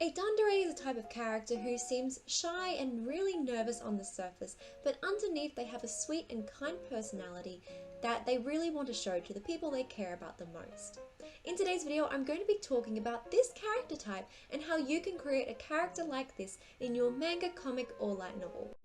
A Dandere is a type of character who seems shy and really nervous on the surface, but underneath they have a sweet and kind personality that they really want to show to the people they care about the most. In today's video, I'm going to be talking about this character type and how you can create a character like this in your manga, comic, or light novel.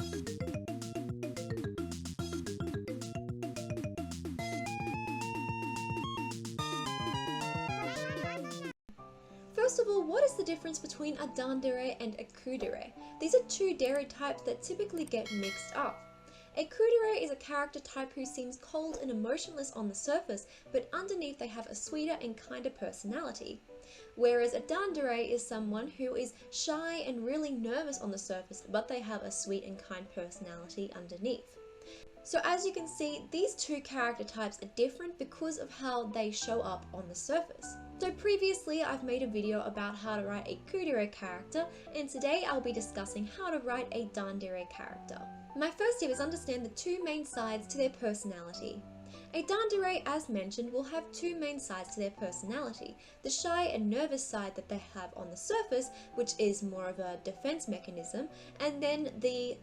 First of all, what is the difference between a Dandere and a kuudere? These are two dere types that typically get mixed up. A kuudere is a character type who seems cold and emotionless on the surface, but underneath they have a sweeter and kinder personality. Whereas a Dandere is someone who is shy and really nervous on the surface, but they have a sweet and kind personality underneath. So as you can see, these two character types are different because of how they show up on the surface. So previously I've made a video about how to write a kuudere character, and today I'll be discussing how to write a Dandere character. My first tip is understand the two main sides to their personality. A Dandere, as mentioned, will have two main sides to their personality. The shy and nervous side that they have on the surface, which is more of a defense mechanism, and then the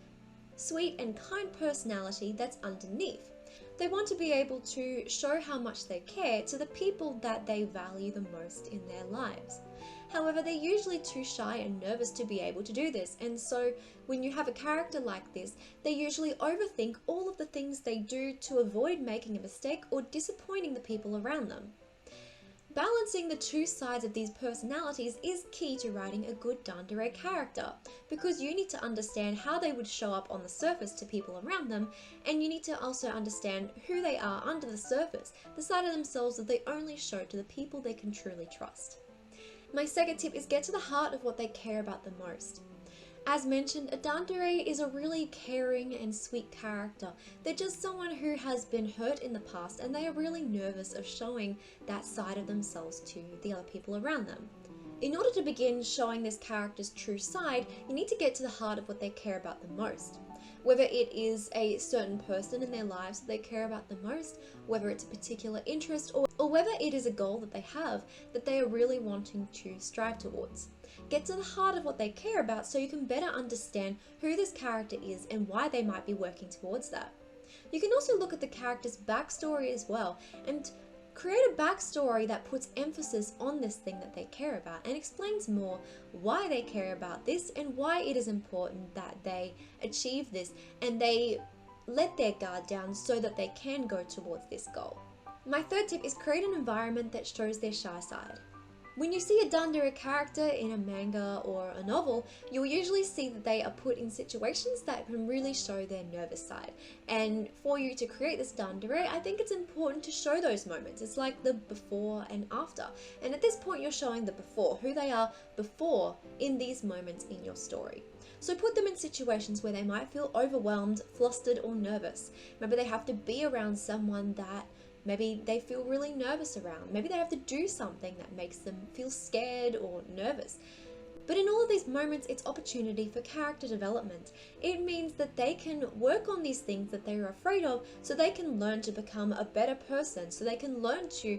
sweet and kind personality that's underneath. They want to be able to show how much they care to the people that they value the most in their lives. However, they're usually too shy and nervous to be able to do this, and so when you have a character like this, they usually overthink all of the things they do to avoid making a mistake or disappointing the people around them. Balancing the two sides of these personalities is key to writing a good Dandere character, because you need to understand how they would show up on the surface to people around them, and you need to also understand who they are under the surface, the side of themselves that they only show to the people they can truly trust. My second tip is get to the heart of what they care about the most. As mentioned, a Dandere is a really caring and sweet character. They're just someone who has been hurt in the past and they are really nervous of showing that side of themselves to the other people around them. In order to begin showing this character's true side, you need to get to the heart of what they care about the most. Whether it is a certain person in their lives that they care about the most, whether it's a particular interest, or whether it is a goal that they have that they are really wanting to strive towards. Get to the heart of what they care about so you can better understand who this character is and why they might be working towards that. You can also look at the character's backstory as well and create a backstory that puts emphasis on this thing that they care about and explains more why they care about this and why it is important that they achieve this and they let their guard down so that they can go towards this goal. My third tip is create an environment that shows their shy side. When you see a Dandere character in a manga or a novel, you'll usually see that they are put in situations that can really show their nervous side. And for you to create this Dandere, I think it's important to show those moments. It's like the before and after. And at this point, you're showing the before, who they are before in these moments in your story. So put them in situations where they might feel overwhelmed, flustered, or nervous. Maybe they have to be around someone that maybe they feel really nervous around. Maybe they have to do something that makes them feel scared or nervous. But in all of these moments, it's opportunity for character development. It means that they can work on these things that they are afraid of so they can learn to become a better person, so they can learn to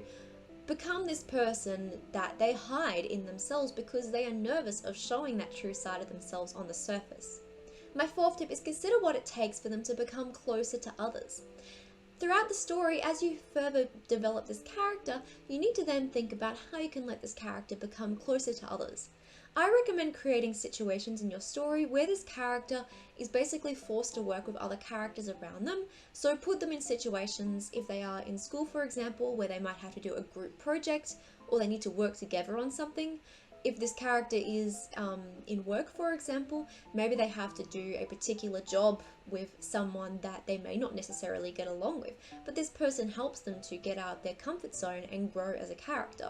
become this person that they hide in themselves because they are nervous of showing that true side of themselves on the surface. My fourth tip is consider what it takes for them to become closer to others. Throughout the story, as you further develop this character, you need to then think about how you can let this character become closer to others. I recommend creating situations in your story where this character is basically forced to work with other characters around them. So put them in situations, if they are in school for example, where they might have to do a group project or they need to work together on something. If this character is in work, for example, maybe they have to do a particular job with someone that they may not necessarily get along with, but this person helps them to get out of their comfort zone and grow as a character.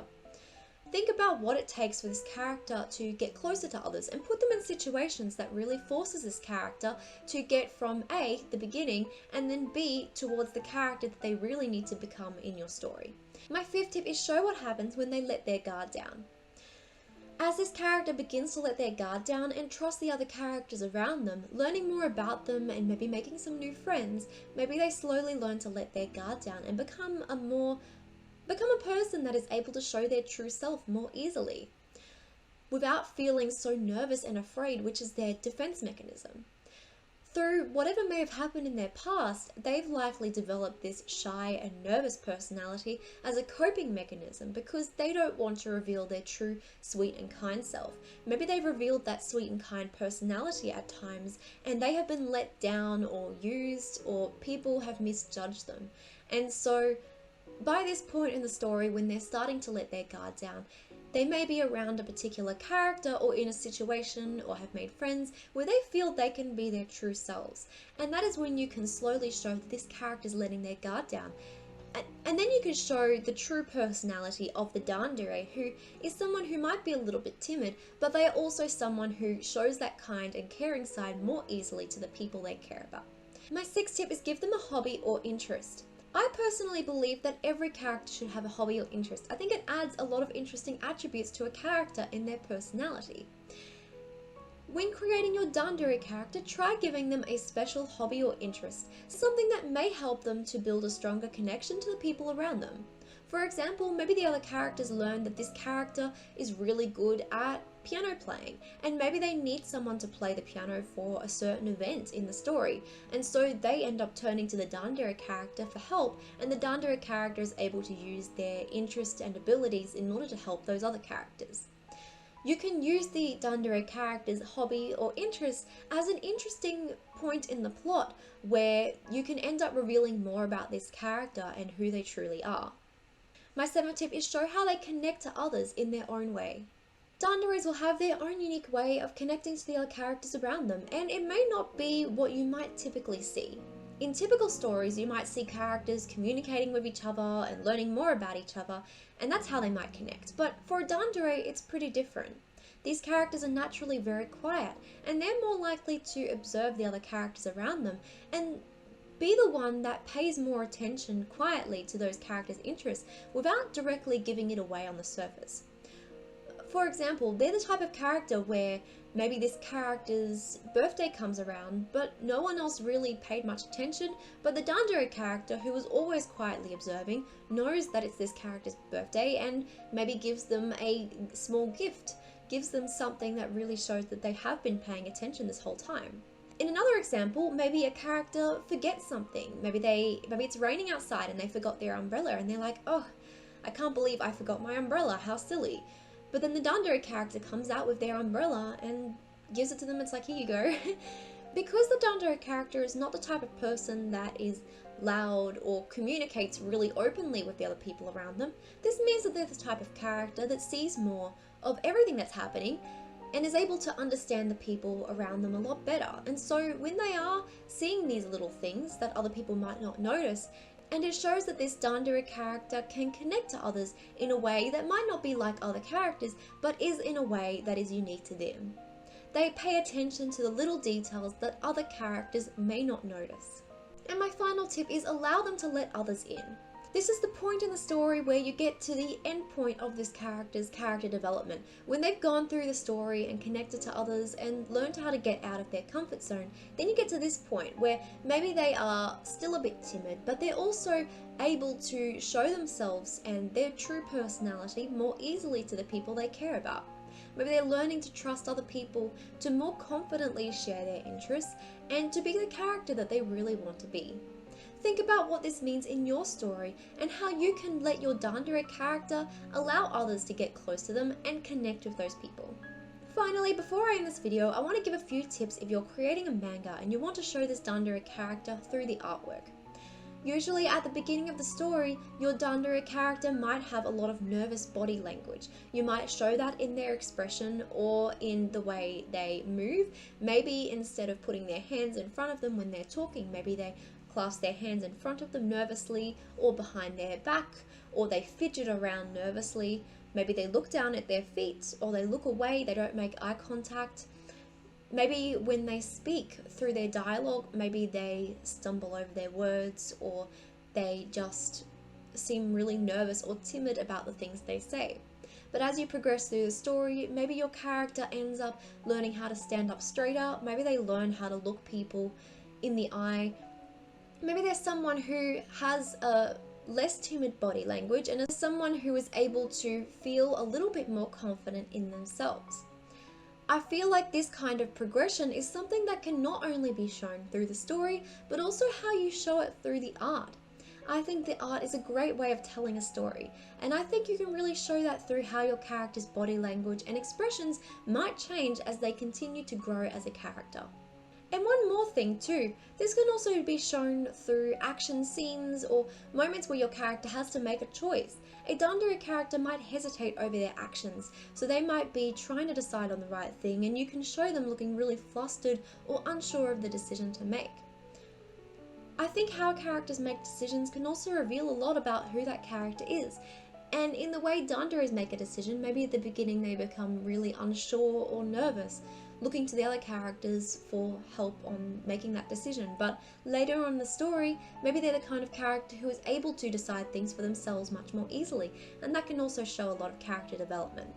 Think about what it takes for this character to get closer to others and put them in situations that really forces this character to get from A, the beginning, and then B, towards the character that they really need to become in your story. My fifth tip is show what happens when they let their guard down. As this character begins to let their guard down and trust the other characters around them, learning more about them and maybe making some new friends, maybe they slowly learn to let their guard down and become a person that is able to show their true self more easily. without feeling so nervous and afraid, which is their defense mechanism. Through whatever may have happened in their past, they've likely developed this shy and nervous personality as a coping mechanism because they don't want to reveal their true sweet and kind self. Maybe they've revealed that sweet and kind personality at times and they have been let down or used, or people have misjudged them. And so by this point in the story, when they're starting to let their guard down, they may be around a particular character or in a situation or have made friends where they feel they can be their true selves. And that is when you can slowly show that this character is letting their guard down. And then you can show the true personality of the Dandere, who is someone who might be a little bit timid, but they are also someone who shows that kind and caring side more easily to the people they care about. My sixth tip is give them a hobby or interest. I personally believe that every character should have a hobby or interest. I think it adds a lot of interesting attributes to a character in their personality. When creating your Dandere character, try giving them a special hobby or interest, something that may help them to build a stronger connection to the people around them. For example, maybe the other characters learn that this character is really good at piano playing, and maybe they need someone to play the piano for a certain event in the story, and so they end up turning to the Dandere character for help, and the Dandere character is able to use their interests and abilities in order to help those other characters. You can use the Dandere character's hobby or interest as an interesting point in the plot where you can end up revealing more about this character and who they truly are. My seventh tip is show how they connect to others in their own way. Danderes will have their own unique way of connecting to the other characters around them, and it may not be what you might typically see. In typical stories, you might see characters communicating with each other and learning more about each other, and that's how they might connect. But for a Dandere, it's pretty different. These characters are naturally very quiet, and they're more likely to observe the other characters around them and be the one that pays more attention quietly to those characters' interests without directly giving it away on the surface. For example, they're the type of character where maybe this character's birthday comes around, but no one else really paid much attention, but the Dandere character, who was always quietly observing, knows that it's this character's birthday and maybe gives them a small gift, gives them something that really shows that they have been paying attention this whole time. In another example, maybe a character forgets something. Maybe it's raining outside and they forgot their umbrella and they're like, oh, I can't believe I forgot my umbrella, how silly. But then the Dandere character comes out with their umbrella and gives it to them. It's like, here you go. Because the Dandere character is not the type of person that is loud or communicates really openly with the other people around them, this means that they're the type of character that sees more of everything that's happening and is able to understand the people around them a lot better. And so when they are seeing these little things that other people might not notice, and it shows that this Dandere character can connect to others in a way that might not be like other characters, but is in a way that is unique to them. They pay attention to the little details that other characters may not notice. And my final tip is allow them to let others in. This is the point in the story where you get to the end point of this character's character development. When they've gone through the story and connected to others and learned how to get out of their comfort zone, then you get to this point where maybe they are still a bit timid, but they're also able to show themselves and their true personality more easily to the people they care about. Maybe they're learning to trust other people, to more confidently share their interests, and to be the character that they really want to be. Think about what this means in your story and how you can let your Dandere character allow others to get close to them and connect with those people. Finally, before I end this video, I want to give a few tips if you're creating a manga and you want to show this Dandere character through the artwork. Usually at the beginning of the story, your Dandere character might have a lot of nervous body language. You might show that in their expression or in the way they move. Maybe instead of putting their hands in front of them when they're talking, maybe they clasp their hands in front of them nervously or behind their back, or they fidget around nervously. Maybe they look down at their feet or they look away, they don't make eye contact. Maybe when they speak through their dialogue, maybe they stumble over their words or they just seem really nervous or timid about the things they say. But as you progress through the story, maybe your character ends up learning how to stand up straighter. Maybe they learn how to look people in the eye. Maybe there's someone who has a less timid body language, and as someone who is able to feel a little bit more confident in themselves. I feel like this kind of progression is something that can not only be shown through the story, but also how you show it through the art. I think the art is a great way of telling a story, and I think you can really show that through how your character's body language and expressions might change as they continue to grow as a character. And one more thing too, this can also be shown through action scenes or moments where your character has to make a choice. A Dandere character might hesitate over their actions, so they might be trying to decide on the right thing, and you can show them looking really flustered or unsure of the decision to make. I think how characters make decisions can also reveal a lot about who that character is. And in the way Danderes make a decision, maybe at the beginning they become really unsure or nervous, looking to the other characters for help on making that decision. But later on in the story, maybe they're the kind of character who is able to decide things for themselves much more easily, and that can also show a lot of character development.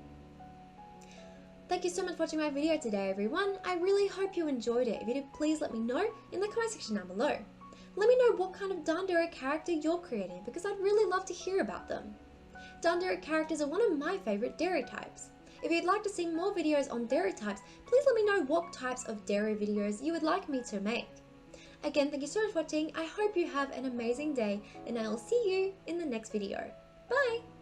Thank you so much for watching my video today, everyone. I really hope you enjoyed it. If you did, please let me know in the comment section down below. Let me know what kind of Dandere character you're creating, because I'd really love to hear about them. Dandere characters are one of my favourite dere types. If you'd like to see more videos on dere types, please let me know what types of dere videos you would like me to make. Again, thank you so much for watching. I hope you have an amazing day, and I will see you in the next video. Bye!